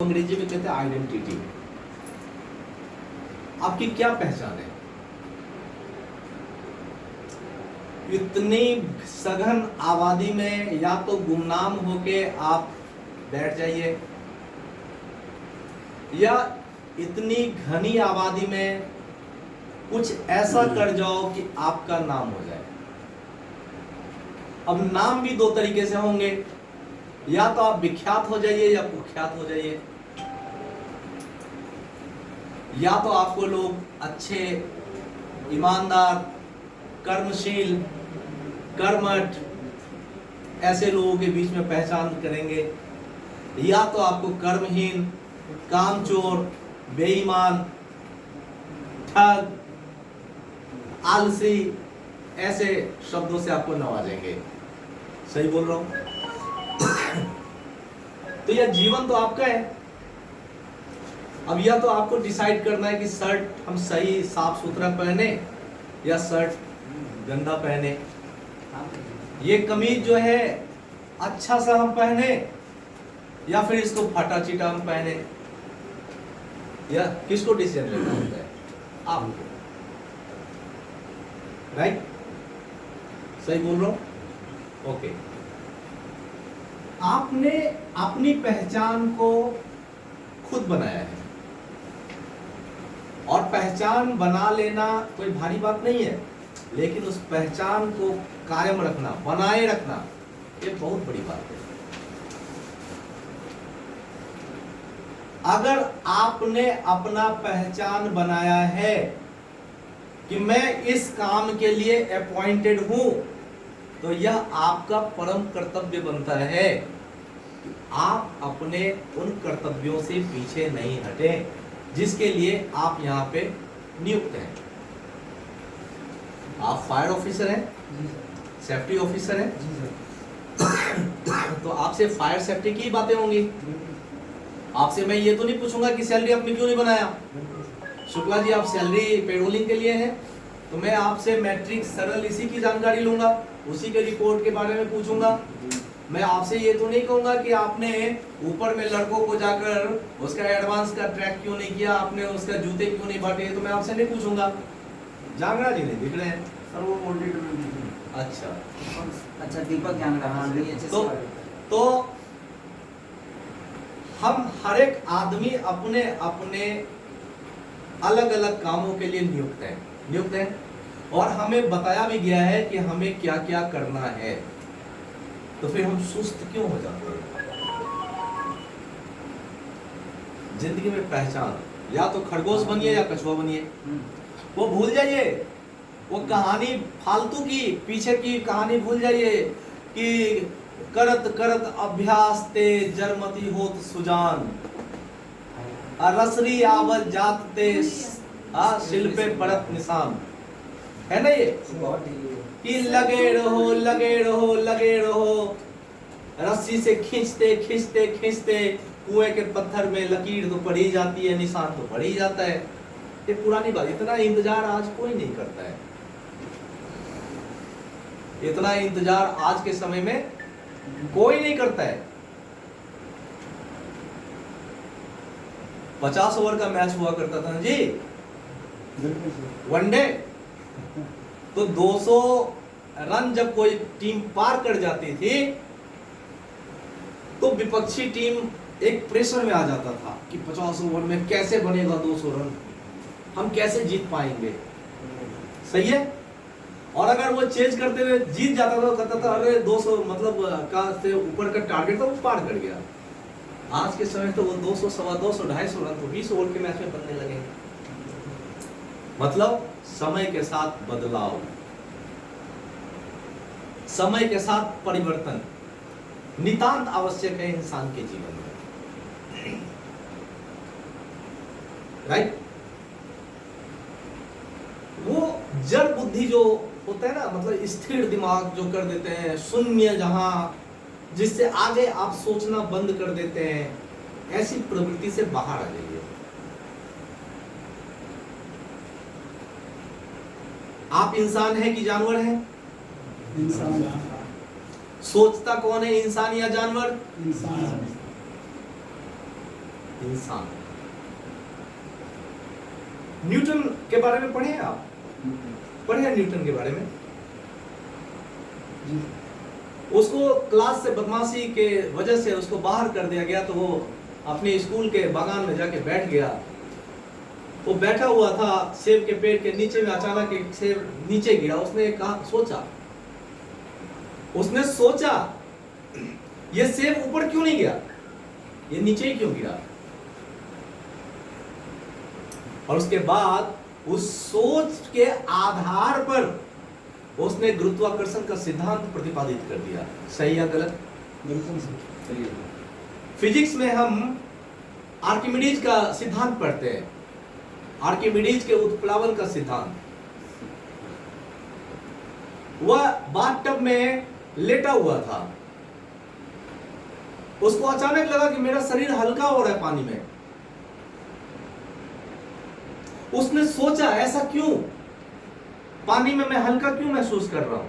अंग्रेजी में कहते हैं आइडेंटिटी। आपकी क्या पहचान है? इतनी सघन आबादी में या तो गुमनाम होके आप बैठ जाइए, या इतनी घनी आबादी में कुछ ऐसा कर जाओ कि आपका नाम हो जाए। अब नाम भी दो तरीके से होंगे, या तो आप विख्यात हो जाइए या कुख्यात हो जाइए। या तो आपको लोग अच्छे, ईमानदार, कर्मशील, कर्मठ ऐसे लोगों के बीच में पहचान करेंगे, या तो आपको कर्महीन, कामचोर, बेईमान, ठग, आलसी ऐसे शब्दों से आपको नवाजेंगे। सही बोल रहा हूं? तो यह जीवन तो आपका है। अब या तो आपको डिसाइड करना है कि शर्ट हम सही साफ सुथरा पहने या शर्ट गंदा पहने, ये कमीज जो है अच्छा सा हम पहने या फिर इसको फटा चिटा हम पहने। या किसको डिसीजन लेना होता है? आपको। राइट? सही बोल रहा हूं? ओके। आपने अपनी पहचान को खुद बनाया है, और पहचान बना लेना कोई भारी बात नहीं है, लेकिन उस पहचान को कायम रखना, बनाए रखना, ये बहुत बड़ी बात है। अगर आपने अपना पहचान बनाया है कि मैं इस काम के लिए अपॉइंटेड हूं, तो यह आपका परम कर्तव्य बनता है कि आप अपने उन कर्तव्यों से पीछे नहीं हटें जिसके लिए आप यहाँ पे नियुक्त हैं। आप फायर ऑफिसर हैं, सेफ्टी ऑफिसर हैं, तो आपसे फायर सेफ्टी की बातें होंगी। आपसे मैं ये तो नहीं पूछूंगा कि सैलरी आपने क्यों नहीं बनाया। शुक्ला जी, आप सैलरी पेरोलिंग के लिए है, तो मैं आपसे मैट्रिक सरल इसी की जानकारी लूंगा, उसी के रिपोर्ट के बारे में पूछूंगा। मैं आपसे ये तो नहीं कहूंगा कि आपने ऊपर में लड़कों को जाकर उसका एडवांस का ट्रैक क्यों नहीं किया, आपने उसका जूते क्यों नहीं बांटे, तो मैं आपसे नहीं पूछूंगा। जांगड़ा जी नहीं दिख रहे हैं सर, वो ऑडिटर में दिख रहे हैं। अच्छा, दीपक जांगड़ा। हाँ, तो हम हर एक आदमी अपने अपने अलग अलग कामों के लिए नियुक्त हैं, और हमें बताया भी गया है कि हमें क्या क्या करना है। तो फिर हम सुस्त क्यों हो जाते हैं? जिंदगी में पहचान, या तो खरगोश बनिए या कछुआ बनिए। वो भूल जाइए, वो कहानी फालतू की, पीछे की कहानी भूल जाइए कि करत करत अभ्यास ते जरमती होत सुजान, रसरी आवत जात ते शिल्पे पड़त निशान। है ना ये कि लगे रहो लगे रहो लगे रहो, रस्सी से खींचते खींचते खींचते कुएं के पत्थर में लकीर तो पड़ ही जाती है, निशान तो पड़ ही जाता है। ये पुरानी बात। इतना इंतजार आज कोई नहीं करता है। इतना इंतजार आज के समय में कोई नहीं करता है। 50 ओवर का मैच हुआ करता था जी, वनडे, तो 200 रन जब कोई टीम पार कर जाती थी तो विपक्षी टीम एक प्रेशर में आ जाता था कि 50 ओवर में कैसे बनेगा 200 रन, हम कैसे जीत पाएंगे। सही है? और अगर वो चेंज करते हुए जीत जाता था तो कहता था अरे 200 मतलब का से ऊपर का टारगेट था, वो पार कर गया। आज के समय तो वो 200, 250, 250 रन तो 20 ओवर के मैच में बनने लगे। मतलब समय के साथ बदलाव, समय के साथ परिवर्तन नितांत आवश्यक है इंसान के जीवन में। राइट? वो जड़ बुद्धि जो होता है ना, मतलब स्थिर दिमाग जो कर देते हैं, शून्य जहां, जिससे आगे आप सोचना बंद कर देते हैं, ऐसी प्रवृत्ति से बाहर आ जाइए। आप इंसान हैं कि जानवर हैं? इंसान। सोचता कौन है, इंसान या जानवर? इंसान। इंसान। न्यूटन के बारे में पढ़े हैं आप? पढ़े हैं न्यूटन के बारे में? जी। उसको क्लास से बदमाशी के वजह से उसको बाहर कर दिया गया, तो वो अपने स्कूल के बागान में जाके बैठ गया। वो बैठा हुआ था सेब के पेड़ के नीचे में, अचानक एक सेब नीचे गिरा। उसने सोचा ये सेब ऊपर क्यों नहीं गया, ये नीचे ही क्यों गिरा। और उसके बाद उस सोच के आधार पर उसने गुरुत्वाकर्षण का सिद्धांत प्रतिपादित कर दिया। सही या गलत? बिल्कुल सही है। फिजिक्स में हम आर्किमिडीज का सिद्धांत पढ़ते हैं, आर्किमिडीज के उत्प्लावन का सिद्धांत। वह बाथटब में लेटा हुआ था, उसको अचानक लगा कि मेरा शरीर हल्का हो रहा है पानी में। उसने सोचा ऐसा क्यों, पानी में मैं हल्का क्यों महसूस कर रहा हूं।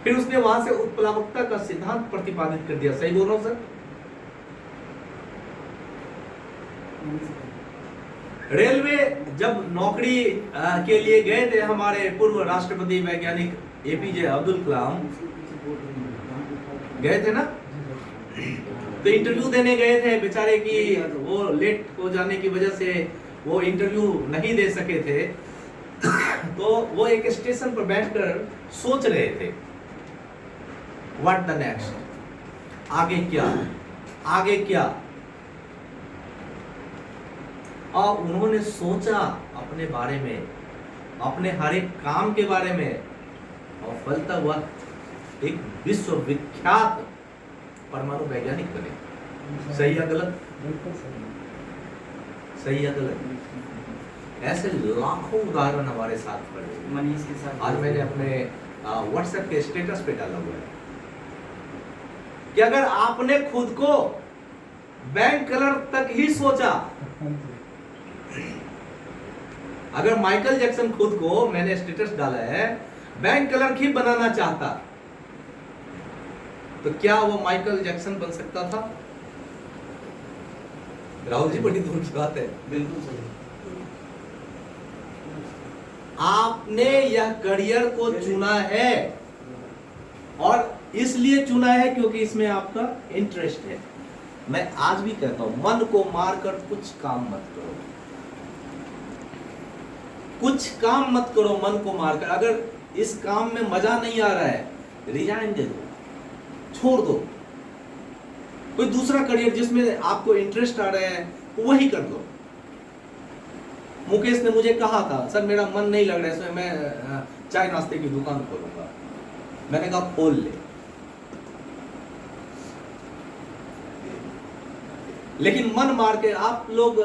फिर उसने वहां से उत्प्लावकता का सिद्धांत प्रतिपादित कर दिया। सही बोल रहा हूं सर? रेलवे जब नौकरी के लिए गए थे हमारे पूर्व राष्ट्रपति वैज्ञानिक एपीजे अब्दुल कलाम, गए थे ना, तो इंटरव्यू देने गए थे बेचारे की वो लेट हो जाने की वजह से वो इंटरव्यू नहीं दे सके थे। तो वो एक स्टेशन पर बैठकर सोच रहे थे व्हाट द नेक्स्ट, आगे क्या, आगे क्या। और उन्होंने सोचा अपने बारे में, अपने हर एक काम के बारे में, और फलता हुआ एक विश्वविख्यात परमाणु वैज्ञानिक बने। सही या गलत? बिल्कुल सही। सही या गलत? ऐसे लाखों उदाहरण हमारे साथ पड़े। मनीष के साथ आज मैंने अपने व्हाट्सएप के स्टेटस पे डाला हुआ है कि अगर आपने खुद को बैंक कलर तक ही सोचा, अगर माइकल जैक्सन खुद को, मैंने स्टेटस डाला है, बैंक कलर ही बनाना चाहता, तो क्या वो माइकल जैक्सन बन सकता था? राहुल जी, बड़ी दूर की बात है। बिल्कुल सही। आपने यह करियर को चुना है, और इसलिए चुना है क्योंकि इसमें आपका इंटरेस्ट है। मैं आज भी कहता हूं, मन को मारकर कुछ काम मत करो, कुछ काम मत करो मन को मारकर। अगर इस काम में मजा नहीं आ रहा है, रिजाइन दे दो, छोड़ दो, कोई दूसरा करियर जिसमें आपको इंटरेस्ट आ रहा है वही कर लो। मुकेश ने मुझे कहा था, सर मेरा मन नहीं लग रहा है, इसमें मैं चाय नाश्ते की दुकान खोलूंगा। मैंने कहा खोल ले, लेकिन मन मार के। आप लोग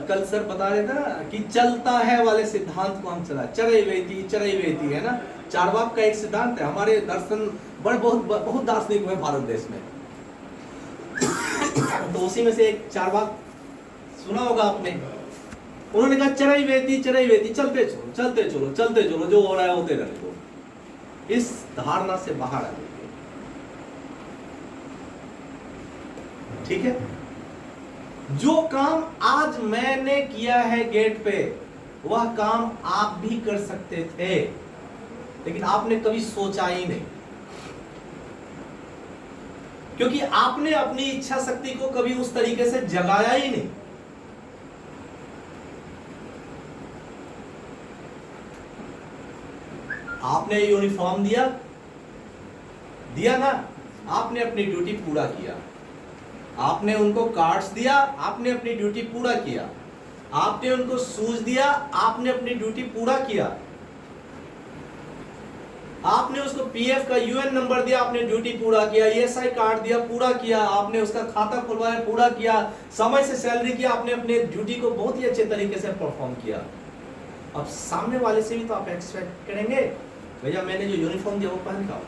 कल सर बता रहे थे ना कि चलता है वाले सिद्धांत को हम चला, चरई वेती है ना, चारवाक का एक सिद्धांत है। हमारे दर्शन बहुत दार्शनिक हुए भारत देश में, तो उसी में से एक चारवाक सुना होगा आपने। उन्होंने कहा चरई वेती चलते चलो, जो हो रहा है होते रहने दो। इस धारणा से बाहर आ जाइए, ठीक है? जो काम आज मैंने किया है गेट पे, वह काम आप भी कर सकते थे, लेकिन आपने कभी सोचा ही नहीं, क्योंकि आपने अपनी इच्छा शक्ति को कभी उस तरीके से जगाया ही नहीं। आपने यूनिफॉर्म दिया ना, आपने अपनी ड्यूटी पूरा किया। आपने उनको कार्ड्स दिया, आपने अपनी ड्यूटी पूरा किया। आपने उनको शूज दिया, आपने अपनी ड्यूटी पूरा किया। आपने उसको पीएफ का यूएन नंबर दिया, आपने ड्यूटी पूरा किया। ईएसआई कार्ड दिया, पूरा किया। आपने उसका खाता खुलवाया, पूरा किया। समय से सैलरी किया, आपने अपने ड्यूटी को बहुत ही अच्छे तरीके से परफॉर्म किया। अब सामने वाले से भी तो आप एक्सपेक्ट करेंगे, भैया मैंने जो यूनिफॉर्म दिया वो पहन का।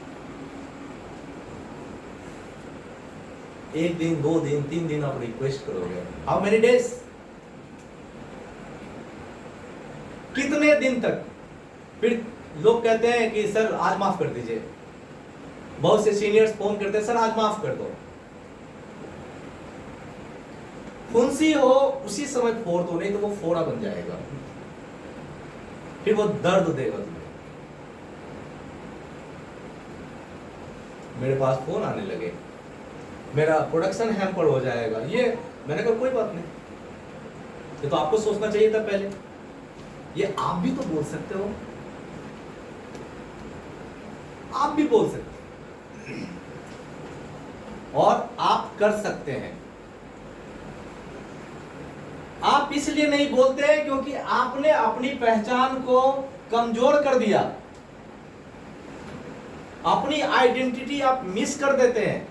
एक दिन, 2 दिन, 3 दिन आप रिक्वेस्ट करोगे, हाउ मेनी डेज, कितने दिन तक? फिर लोग कहते हैं कि सर आज माफ कर दीजिए। बहुत से सीनियर्स फोन करते हैं, सर आज माफ कर दो। फुंसी हो उसी समय फोड़ दो, नहीं तो वो फोड़ा बन जाएगा, फिर वो दर्द देगा तुम्हें। मेरे पास फोन आने लगे, मेरा प्रोडक्शन हैम्पर हो जाएगा, ये मैंने कहा कोई बात नहीं, ये तो आपको सोचना चाहिए था पहले, ये आप भी तो बोल सकते हो, आप भी बोल सकते हैं और आप कर सकते हैं। आप इसलिए नहीं बोलते क्योंकि आपने अपनी पहचान को कमजोर कर दिया, अपनी आइडेंटिटी आप मिस कर देते हैं।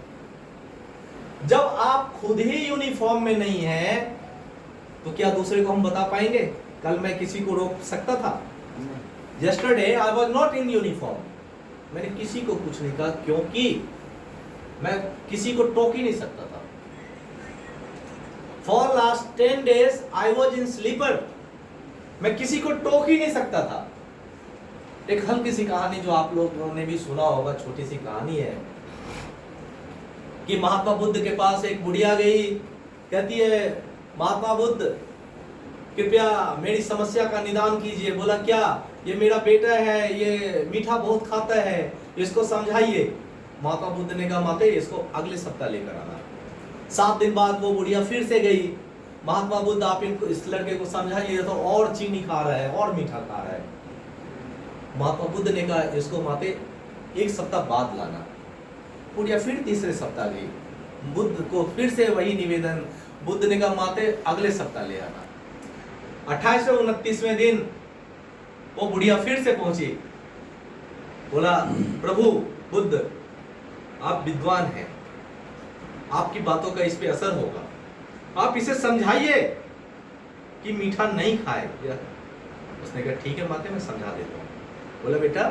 जब आप खुद ही यूनिफॉर्म में नहीं हैं तो क्या दूसरे को हम बता पाएंगे? कल मैं किसी को रोक सकता था? Yesterday I was not in uniform, मैंने किसी को कुछ नहीं कहा क्योंकि मैं किसी को टोक ही नहीं सकता था। For last 10 days I was in sleeper, मैं किसी को टोक ही नहीं सकता था। एक हल्की सी कहानी जो आप लोगों ने भी सुना होगा, छोटी सी कहानी है कि महात्मा बुद्ध के पास एक बुढ़िया गई, कहती है महात्मा बुद्ध कृपया मेरी समस्या का निदान कीजिए। बोला क्या? ये मेरा बेटा है, ये मीठा बहुत खाता है, इसको समझाइए। महात्मा बुद्ध ने कहा माते इसको अगले सप्ताह लेकर आना। 7 दिन बाद वो बुढ़िया फिर से गई, महात्मा बुद्ध आप इनको इस लड़के को समझाइए, तो और चीनी खा रहा है और मीठा खा रहा है। महात्मा बुद्ध ने कहा इसको माते 1 सप्ताह बाद लाना। बुढ़िया फिर तीसरे सप्ताह गई, बुद्ध को फिर से वही निवेदन, बुद्ध ने कहा माते अगले सप्ताह ले आना। 28वें 29वें दिन वो बुढ़िया फिर से पहुंची, बोला प्रभु बुद्ध आप विद्वान हैं, आपकी बातों का इस पे असर होगा, आप इसे समझाइए कि मीठा नहीं खाए। उसने कहा ठीक है माते मैं समझा देता हूँ। बोला बेटा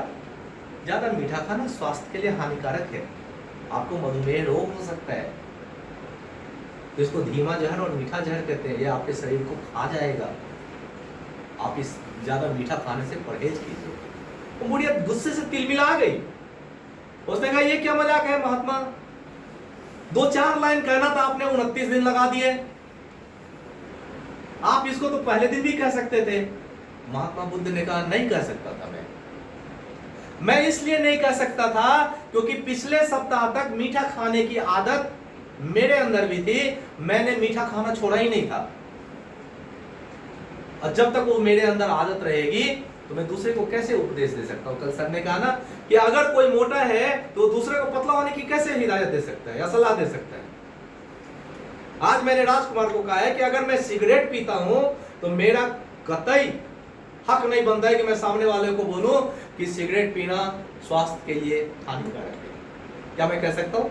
ज्यादा मीठा खाना स्वास्थ्य के लिए हानिकारक है, आपको मधुमेह रोग हो सकता है, तो इसको धीमा जहर और मीठा जहर कहते हैं, ये आपके शरीर को खा जाएगा, आप इस ज्यादा मीठा खाने से परहेज कीजिए। वो बुढ़िया गुस्से से तिलमिला गई, उसने कहा ये क्या मजाक है महात्मा, 2-4 लाइन कहना था आपने 29 दिन लगा दिए, आप इसको तो पहले दिन भी कह सकते थे। महात्मा बुद्ध ने कहा नहीं कह सकता था, मैं इसलिए नहीं कह सकता था क्योंकि पिछले सप्ताह तक मीठा खाने की आदत मेरे अंदर भी थी, मैंने मीठा खाना छोड़ा ही नहीं था, और जब तक वो मेरे अंदर आदत रहेगी तो मैं दूसरे को कैसे उपदेश दे सकता हूं। कल सर ने कहा ना कि अगर कोई मोटा है तो दूसरे को पतला होने की कैसे हिदायत दे सकता है या सलाह दे सकता है। आज मैंने राजकुमार को कहा है कि अगर मैं सिगरेट पीता हूं तो मेरा कतई हक नहीं बनता है कि मैं सामने वाले को बोलूं कि सिगरेट पीना स्वास्थ्य के लिए हानिकारक है। क्या मैं कह सकता हूं?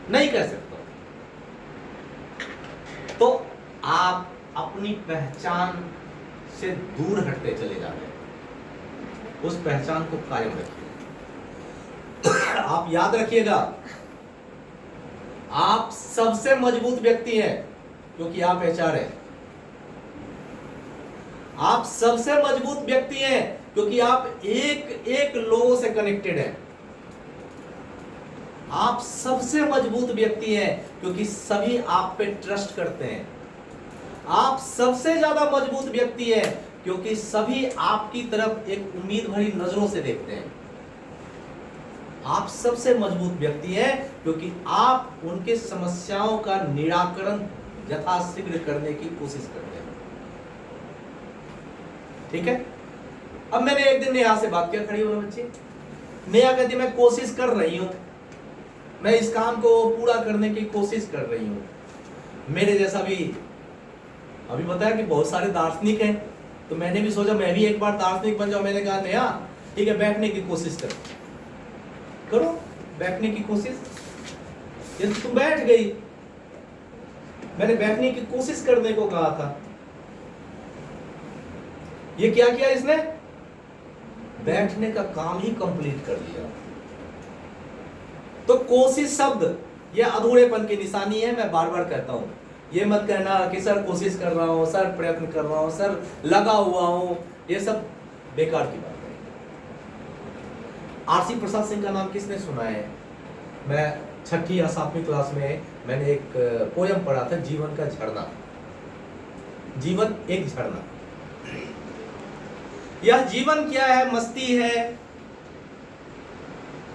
नहीं कह सकता। तो आप अपनी पहचान से दूर हटते चले जा रहे हैं, उस पहचान को कायम रखिए। आप याद रखिएगा आप सबसे मजबूत व्यक्ति हैं क्योंकि आप एचआर हैं, आप सबसे मजबूत व्यक्ति हैं क्योंकि आप एक एक लोगों से कनेक्टेड हैं, आप सबसे मजबूत व्यक्ति हैं क्योंकि सभी आप पे ट्रस्ट करते हैं, आप सबसे ज्यादा मजबूत व्यक्ति हैं क्योंकि सभी आपकी तरफ एक उम्मीद भरी नजरों से देखते हैं, आप सबसे मजबूत व्यक्ति हैं क्योंकि आप उनके समस्याओं का निराकरण यथाशीघ्र करने की कोशिश करते हैं। ठीक है। अब मैंने एक दिन नेहा से बात किया, खड़ी हो बच्ची, नेहा कहती मैं कोशिश कर रही हूं, मैं इस काम को पूरा करने की कोशिश कर रही हूं। मेरे जैसा भी अभी बताया कि बहुत सारे दार्शनिक हैं, तो मैंने भी सोचा मैं भी एक बार दार्शनिक बन जाऊं। मैंने कहा नेहा ठीक है बैठने की कोशिश करो, बैठने की कोशिश। ये तुम बैठ गई, मैंने बैठने की कोशिश करने को कहा था, ये क्या किया इसने? बैठने का काम ही कंप्लीट कर दिया। तो कोशिश शब्द ये अधूरेपन की निशानी है। मैं बार बार कहता हूं, ये मत कहना कि सर कोशिश कर रहा हूं, सर प्रयत्न कर रहा हूं, सर लगा हुआ हूं, ये सब बेकार की बात है। आरसी प्रसाद सिंह का नाम किसने सुना है? मैं छठी या 7वीं क्लास में मैंने एक पोयम पढ़ा था, जीवन का झरना। जीवन एक झरना। यह जीवन क्या है? मस्ती है।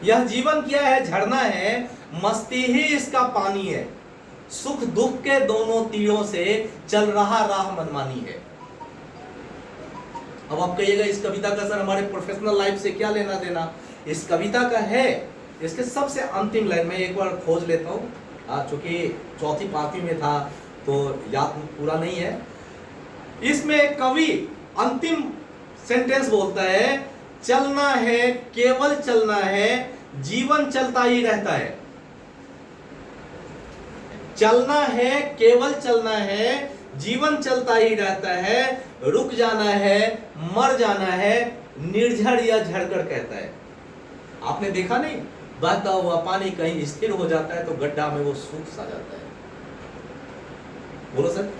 यह जीवन क्या है? झरना है, मस्ती ही इसका पानी है। सुख दुख के दोनों तीरों से चल रहा राह मनमानी है। अब आप कहिएगा इस कविता का सर हमारे प्रोफेशनल लाइफ से क्या लेना देना? इस कविता का है, इसके सबसे अंतिम लाइन में एक बार खोज लेता हूं, चूंकि चौथी पांचवी में था तो याद पूरा नहीं है। इसमें कवि अंतिम सेंटेंस बोलता है, चलना है केवल चलना है, जीवन चलता ही रहता है। चलना है केवल चलना है, जीवन चलता ही रहता है। रुक जाना है, मर जाना है, निर्झर या झरकर कहता है। आपने देखा नहीं, बहता हुआ पानी कहीं स्थिर हो जाता है तो गड्ढा में वो सूख सा जाता है। बोलो सर।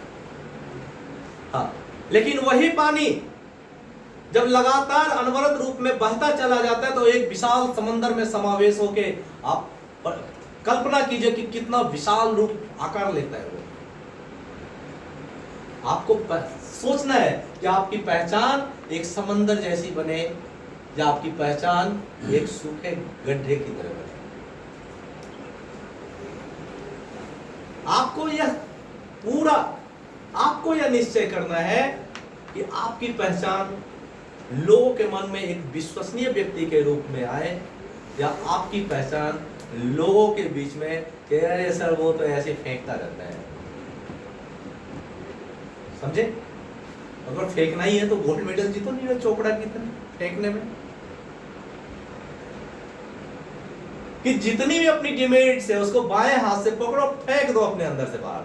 हाँ, लेकिन वही पानी जब लगातार अनवरत रूप में बहता चला जाता है तो एक विशाल समंदर में समावेश होके आप कल्पना कीजिए कि कितना विशाल रूप आकार लेता है वो। आपको सोचना है कि आपकी पहचान एक समंदर जैसी बने या आपकी पहचान एक सूखे गड्ढे की तरह बने। आपको यह निश्चय करना है कि आपकी पहचान लोगों के मन में एक विश्वसनीय व्यक्ति के रूप में आए, या आपकी पहचान लोगों के बीच में कि अरे सर वो तो ऐसे फेंकता रहता है। समझे? अगर फेंकना ही है तो गोल्ड मेडल जीतो नीरज चोपड़ा की तरह फेंकने में। कि जितनी भी अपनी डिमेरिट्स है उसको बाएं हाथ से पकड़ो, फेंक दो अपने अंदर से बाहर।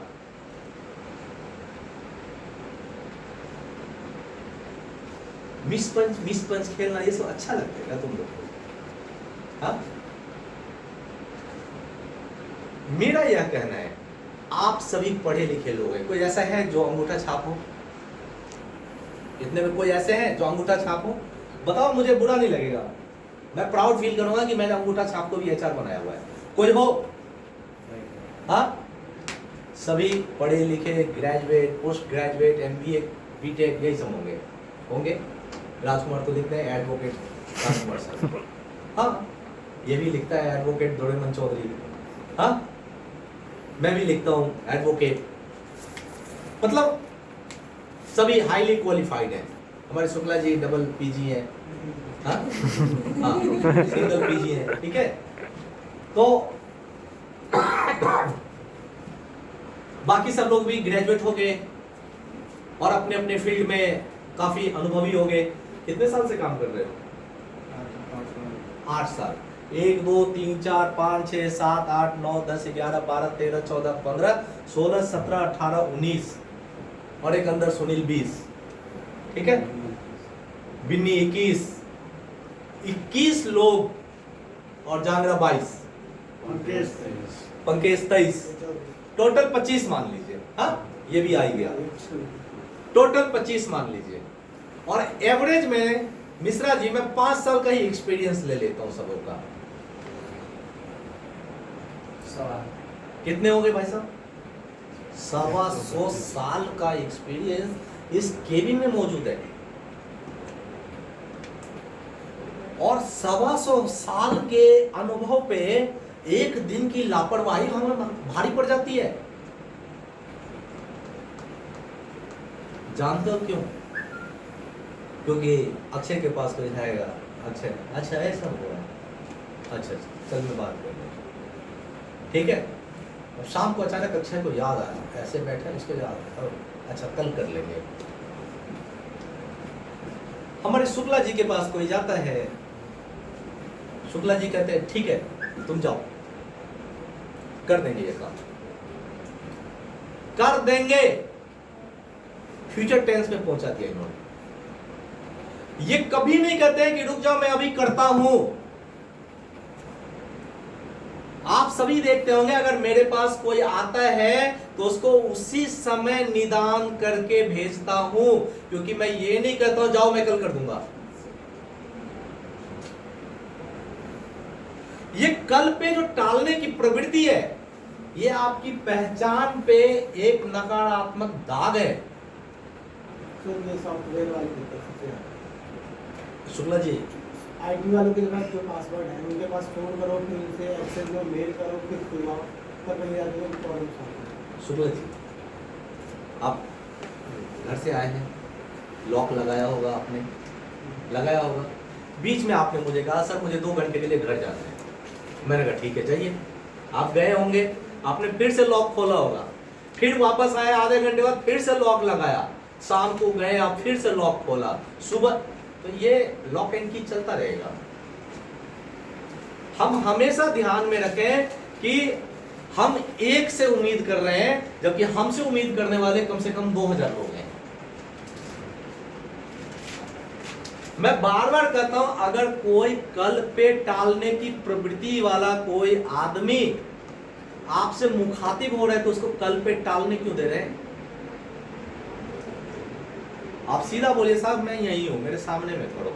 मिस पंच खेलना ये सब अच्छा लगता है तुम लोग को? हाँ? मेरा यह कहना है, आप सभी पढ़े लिखे लोग हैं। कोई ऐसा है जो अंगूठा छाप हो? इतने में कोई ऐसे हैं जो अंगूठा छाप हो? बताओ, मुझे बुरा नहीं लगेगा, मैं प्राउड फील करूंगा कि मैंने अंगूठा छाप को भी एचआर बनाया हुआ है। कोई हो? हाँ? सभी पढ़े लिखे, graduate, post graduate, MBA, BTech, यही सब होंगे। राजकुमार तो लिखते हैं एडवोकेट राजकुमार सर। हाँ, ये भी लिखता है एडवोकेट दोरेमन चौधरी। हाँ, मैं भी लिखता हूँ एडवोकेट। मतलब सभी हाईली क्वालिफाइड हैं। हमारे शुक्ला जी डबल पीजी है, हाँ? हाँ, सिंगल पीजी है, ठीक है। तो बाकी सब लोग भी ग्रेजुएट हो गए और अपने अपने फील्ड में काफी अनुभवी हो गए। कितने साल से काम कर रहे हो? 8 साल। 1 2 3 4 5 6 7 8 9 10 11 12 13 14 15 16 17 18 19 और एक अंदर सुनील 20, ठीक है। बिन्नी 21 लोग और जांगरा 22, पंकेश 23, टोटल 25 मान लीजिए। हाँ, ये भी आ ही गया, टोटल 25 मान लीजिए। और एवरेज में मिश्रा जी मैं 5 साल का ही एक्सपीरियंस ले लेता हूं सबों का। कितने हो गए भाई साहब? 125 साल का एक्सपीरियंस इस केबिन में मौजूद है। और 125 साल के अनुभव पे एक दिन की लापरवाही हमें भारी पड़ जाती है। जानते हो क्यों? क्योंकि अक्षय के पास कोई जाएगा, अच्छा ऐसा हुआ, अच्छा चल मैं बात कर लूँ, ठीक है। और शाम को अचानक अक्षय को याद आया, ऐसे बैठा इसको याद आया, अच्छा कल कर लेंगे। हमारे शुक्ला जी के पास कोई जाता है, शुक्ला जी कहते हैं ठीक है तुम जाओ, कर देंगे ये काम, कर देंगे। फ्यूचर टेंस में पहुंचा दिया इन्होंने। ये कभी नहीं कहते हैं कि रुक जाओ मैं अभी करता हूं। आप सभी देखते होंगे अगर मेरे पास कोई आता है तो उसको उसी समय निदान करके भेजता हूं, क्योंकि मैं ये नहीं कहता हूं जाओ मैं कल कर दूंगा। ये कल पे जो टालने की प्रवृत्ति है, ये आपकी पहचान पे एक नकारात्मक दाग है। सर ये सॉफ्टवेयर वाले देते हैं सबसे ज्यादा। शुक्ला जी, आईटी वालों के पास जो पासवर्ड है उनके पास फोन करो, फिर उनसे एक्सेस में मेल करो, फिर खुलवाओ, तब कहीं जाके वो प्रॉब्लम सॉल्व होगी। शुक्ला जी, आप घर से आए हैं, लॉक लगाया होगा आपने, लगाया होगा। बीच में आपने मुझे कहा सर मुझे 2 घंटे के लिए घर जाना है। मैंने कहा ठीक है जाइए। आप गए होंगे, आपने फिर से लॉक खोला होगा, फिर वापस आए, आधे घंटे बाद फिर से लॉक लगाया, शाम को गए आप फिर से लॉक खोला, सुबह, तो ये लॉक एंड की चलता रहेगा। हम हमेशा ध्यान में रखें कि हम एक से उम्मीद कर रहे हैं, जबकि हमसे उम्मीद करने वाले कम से कम 2000 लोग हैं। मैं बार बार कहता हूं, अगर कोई कल पे टालने की प्रवृत्ति वाला कोई आदमी आपसे मुखातिब हो रहा है तो उसको कल पे टालने क्यों दे रहे हैं? आप सीधा बोलिए साहब मैं यही हूं, मेरे सामने में खड़ो।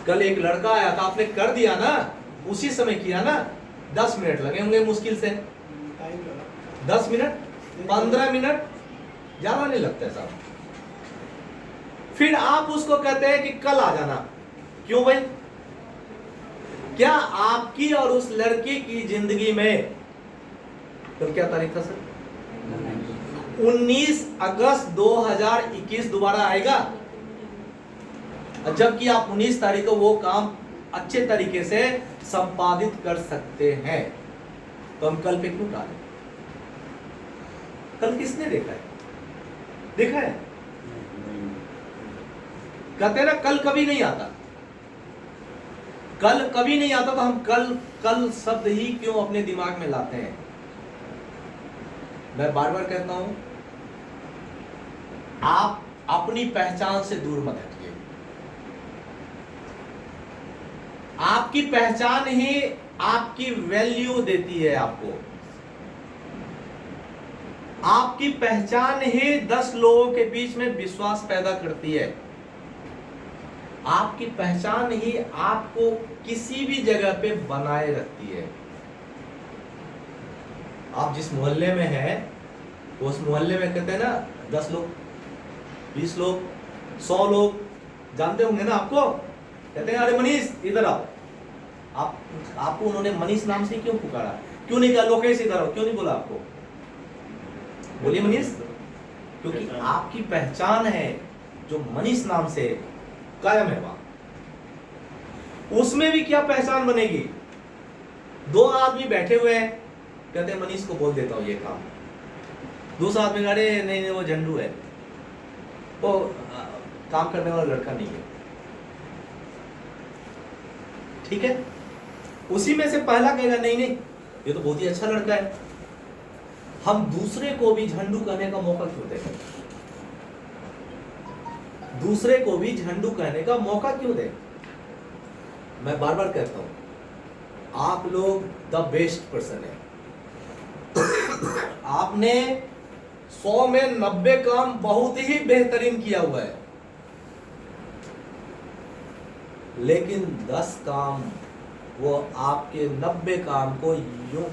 कल एक लड़का आया था, आपने कर दिया ना, उसी समय किया ना, 10 मिनट लगे होंगे मुश्किल से, टाइम लगा 10 मिनट 15 मिनट, ज्यादा नहीं लगता है साहब। फिर आप उसको कहते हैं कि कल आ जाना, क्यों भाई? क्या आपकी और उस लड़के की जिंदगी में, कल क्या तारीख था सर? 19 अगस्त 2021 दोबारा आएगा? जबकि आप 19 तारीख को वो काम अच्छे तरीके से संपादित कर सकते हैं, तो हम कल पे क्यों डालें? कल किसने देखा है? देखा है? कहते हैं ना कल कभी नहीं आता, कल कभी नहीं आता, तो हम कल शब्द ही क्यों अपने दिमाग में लाते हैं? मैं बार बार कहता हूं, आप अपनी पहचान से दूर मत हटिए। आपकी पहचान ही आपकी वैल्यू देती है आपको। आपकी पहचान ही 10 लोगों के बीच में विश्वास पैदा करती है। आपकी पहचान ही आपको किसी भी जगह पे बनाए रखती है। आप जिस मोहल्ले में हैं, उस मोहल्ले में कहते हैं ना 10 लोग, 20 लोग, 100 लोग जानते होंगे ना आपको, कहते हैं अरे मनीष इधर आओ। आपको उन्होंने मनीष नाम से क्यों पुकारा? क्यों नहीं कहा लोकेश इधर आओ? क्यों नहीं बोला आपको? बोलिए मनीष, क्योंकि आपकी पहचान है जो मनीष नाम से कायम है वहां। उसमें भी क्या पहचान बनेगी? 2 आदमी बैठे हुए हैं, कहते हैं मनीष को बोल देता हूं ये काम। दूसरा आदमी अरे नहीं नहीं वो झंडू है, वो काम करने वाला लड़का नहीं है। ठीक है, उसी में से पहला कहेगा नहीं नहीं ये तो बहुत ही अच्छा लड़का है। हम दूसरे को भी झंडू कहने का मौका क्यों दें? दूसरे को भी झंडू कहने का मौका क्यों दें? मैं बार बार कहता हूं, आप लोग द बेस्ट पर्सन है। आपने 100 में 90 काम बहुत ही बेहतरीन किया हुआ है, लेकिन 10 काम वो आपके 90 काम को यूं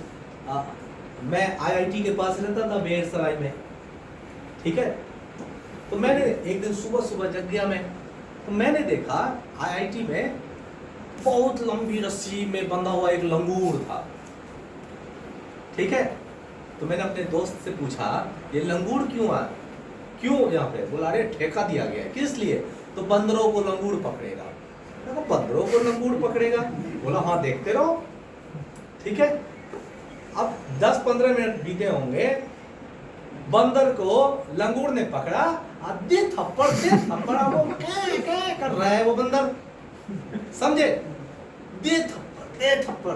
मैं आईआईटी के पास रहता था बेरसराय में, ठीक है, तो मैंने एक दिन सुबह सुबह जग गया मैं, तो मैंने देखा आईआईटी में बहुत लंबी रस्सी में बंधा हुआ एक लंगूर था। ठीक है, तो मैंने अपने दोस्त से पूछा ये लंगूर क्यों यहाँ पे? बोला अरे ठेका दिया गया है। किस लिए? तो बंदरों को लंगूर पकड़ेगा। बंदरों को लंगूर पकड़ेगा? बोला हाँ देखते रहो। ठीक है, अब 10-15 मिनट बीते होंगे, बंदर को लंगूर ने पकड़ा, दे थप्पड़ वो क्या कर रहा है वो बंदर, समझे? दे थप्पड़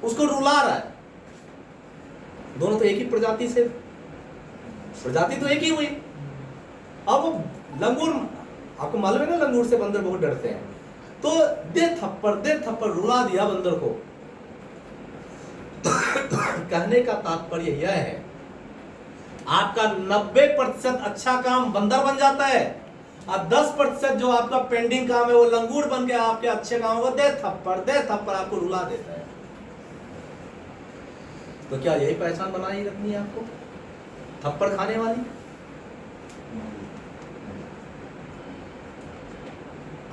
उसको रुला रहा है। दोनों तो एक ही प्रजाति से, प्रजाति तो एक ही हुई। अब वो लंगूर, आपको मालूम है ना लंगूर से बंदर बहुत डरते हैं, तो दे थप्पड़ रुला दिया बंदर को। कहने का तात्पर्य यह है, आपका 90% अच्छा काम बंदर बन जाता है और 10% जो आपका पेंडिंग काम है वो लंगूर बन के आपके अच्छे काम को दे थप्पड़ आपको रुला देता है। तो क्या यही पहचान बनाई रखनी है आपको, थप्पड़ खाने वाली?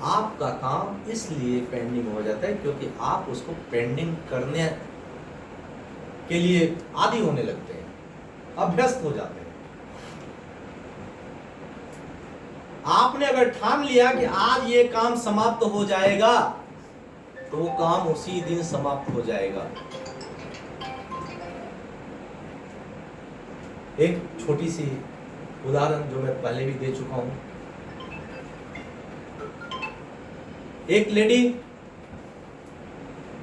आपका काम इसलिए पेंडिंग हो जाता है क्योंकि आप उसको पेंडिंग करने के लिए आदी होने लगते हैं, अभ्यस्त हो जाते हैं। आपने अगर ठान लिया कि आज ये काम समाप्त हो जाएगा तो वो काम उसी दिन समाप्त हो जाएगा। एक छोटी सी उदाहरण जो मैं पहले भी दे चुका हूं। एक लेडी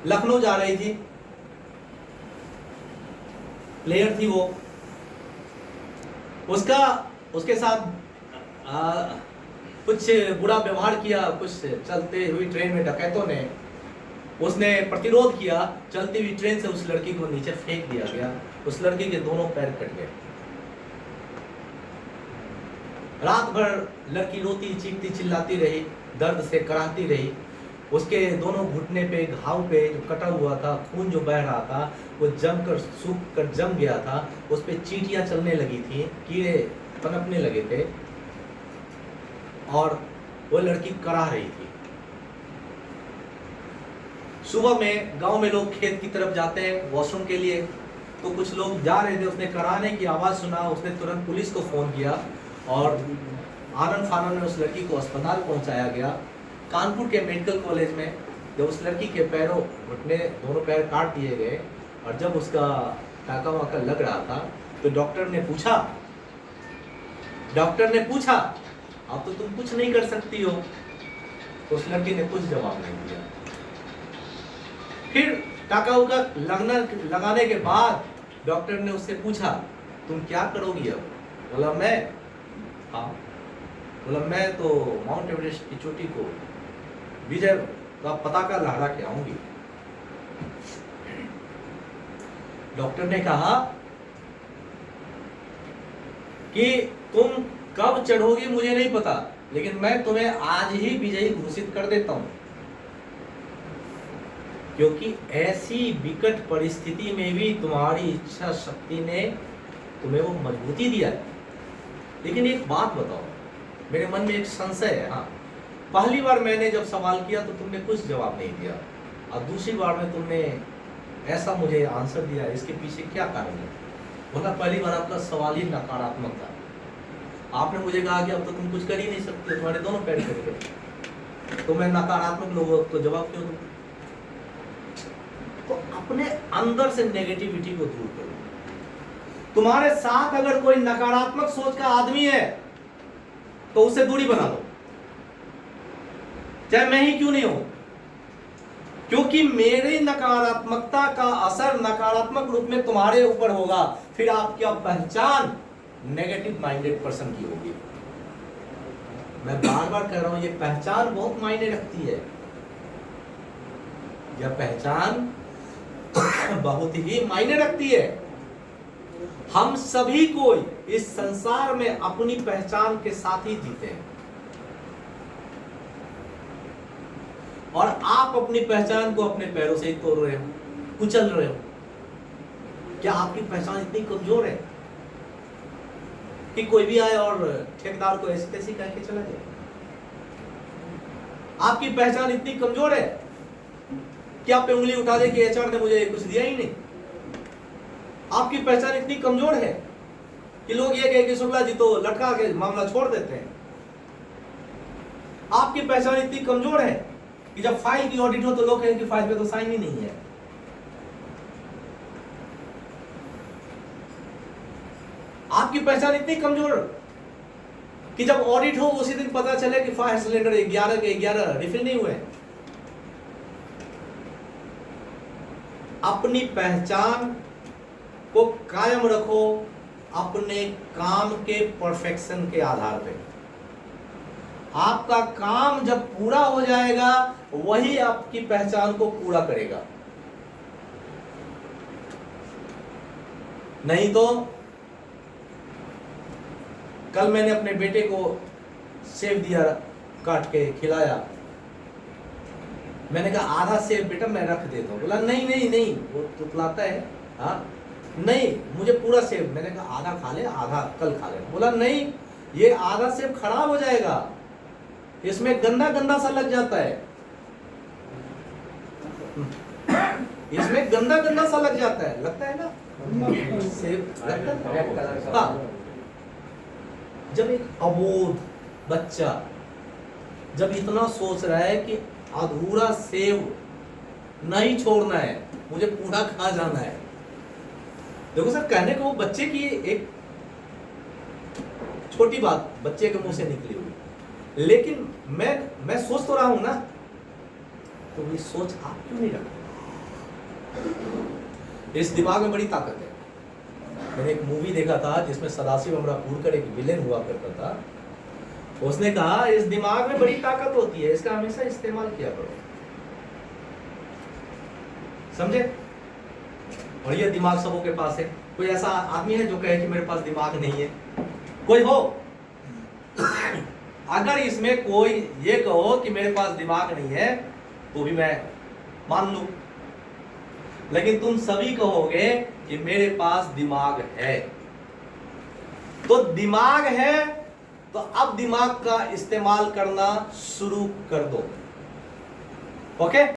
लखनऊ जा रही थी, प्लेयर थी वो, उसके साथ कुछ बुरा व्यवहार किया कुछ चलते हुई ट्रेन में डकैतों ने। उसने प्रतिरोध किया, चलती हुई ट्रेन से उस लड़की को नीचे फेंक दिया गया। उस लड़की के दोनों पैर कट गए। रात भर लड़की रोती चीखती चिल्लाती रही, दर्द से कराहती रही। उसके दोनों घुटने पे घाव पे जो कटा हुआ था, खून जो बह रहा था, वो जम कर सूख कर जम गया था। उस पे चींटियां चलने लगी थी, कीड़े पनपने लगे थे और वो लड़की कराह रही थी। सुबह में गांव में लोग खेत की तरफ जाते हैं वॉशरूम के लिए, तो कुछ लोग जा रहे थे, उसने कराहने की आवाज़ सुना। उसने तुरंत पुलिस को फ़ोन किया और आनन फानन में उस लड़की को अस्पताल पहुंचाया गया। कानपुर के मेडिकल कॉलेज में जब उस लड़की के पैरों घुटने दोनों पैर काट दिए गए और जब उसका टाका वाका लग रहा था तो डॉक्टर ने पूछा अब तो तुम कुछ नहीं कर सकती हो। तो उस लड़की ने कुछ जवाब नहीं दिया। फिर टाका वाका लगाने के बाद डॉक्टर ने उससे पूछा तुम क्या करोगी अब? बोला मैं तो माउंट एवरेस्ट की चोटी को विजय का पताका लहरा के आऊंगी। डॉक्टर ने कहा कि तुम कब चढ़ोगी मुझे नहीं पता, लेकिन मैं तुम्हें आज ही विजयी घोषित कर देता हूं, क्योंकि ऐसी विकट परिस्थिति में भी तुम्हारी इच्छा शक्ति ने तुम्हें वो मजबूती दिया है। लेकिन एक बात बताओ, मेरे मन में एक संशय है। हाँ, पहली बार मैंने जब सवाल किया तो तुमने कुछ जवाब नहीं दिया, और दूसरी बार में तुमने ऐसा मुझे आंसर दिया, इसके पीछे क्या कारण है? बोला पहली बार आपका सवाल ही नकारात्मक था। आपने मुझे कहा कि अब तो तुम कुछ कर ही नहीं सकते, तुम्हारे दोनों पैर कट गए, तो मैं नकारात्मक लोगों को जवाब क्यों दूं? तो अपने अंदर से नेगेटिविटी को दूर करो। तुम्हारे साथ अगर कोई नकारात्मक सोच का आदमी है तो उससे दूरी बना लो, चाहे मैं ही क्यों नहीं हूं, क्योंकि मेरी नकारात्मकता का असर नकारात्मक रूप में तुम्हारे ऊपर होगा। फिर आपकी पहचान नेगेटिव माइंडेड पर्सन की होगी। मैं बार बार कह रहा हूं, ये पहचान बहुत मायने रखती है। यह पहचान बहुत ही मायने रखती है। हम सभी को इस संसार में अपनी पहचान के साथ ही जीते हैं, और आप अपनी पहचान को अपने पैरों से ही तोड़ रहे हो, कुचल रहे हो। क्या आपकी पहचान इतनी कमजोर है कि कोई भी आए और ठेकेदार को ऐसी तैसी कह के चला जाए? आपकी पहचान इतनी कमजोर है कि आप पे उंगली उठा दे कि एचआर ने मुझे कुछ दिया ही नहीं? आपकी पहचान इतनी कमजोर है कि लोग ये कहे कि शुक्ला जी तो लटका के मामला छोड़ देते हैं। आपकी पहचान इतनी कमजोर है कि जब फाइल की ऑडिट हो तो लोग कहें कि फाइल पे तो साइन ही नहीं है। आपकी पहचान इतनी कमजोर कि जब ऑडिट हो उसी दिन पता चले कि फायर सिलेंडर 11 के 11 रिफिल नहीं हुए। अपनी पहचान को कायम रखो अपने काम के परफेक्शन के आधार पे। आपका काम जब पूरा हो जाएगा वही आपकी पहचान को पूरा करेगा, नहीं तो कल मैंने अपने बेटे को सेब दिया, काट के खिलाया। मैंने कहा आधा सेब बेटा मैं रख देता हूँ। बोला नहीं नहीं नहीं, वो तुतलाता है। हाँ नहीं, मुझे पूरा सेब। मैंने कहा आधा खा ले, आधा कल खा लेना। बोला नहीं, ये आधा सेब खराब हो जाएगा, इसमें गंदा गंदा सा लग जाता है, इसमें गंदा गंदा सा लग जाता है। लगता है ना सेब लगता है। हाँ, जब एक अबोध बच्चा जब इतना सोच रहा है कि अधूरा सेब नहीं छोड़ना है, मुझे पूरा खा जाना है। देखो सर, कहने को वो बच्चे की एक छोटी बात बच्चे के मुंह से निकली हुई, लेकिन मैं सोच तो रहा हूं ना, तो ये सोच आप क्यों नहीं रखते? इस दिमाग में बड़ी ताकत है। मैंने एक मूवी देखा था जिसमें सदाशिव अमरापुरकर एक विलेन हुआ करता था। उसने कहा इस दिमाग में बड़ी ताकत होती है, इसका हमेशा इस्तेमाल किया करो। समझे? और ये दिमाग सबों के पास है। कोई ऐसा आदमी है जो कहे कि मेरे पास दिमाग नहीं है? कोई हो? अगर इसमें कोई ये कहो कि मेरे पास दिमाग नहीं है तो भी मैं मान लूं, लेकिन तुम सभी कहोगे कि मेरे पास दिमाग है। तो दिमाग है तो अब दिमाग का इस्तेमाल करना शुरू कर दो। ओके?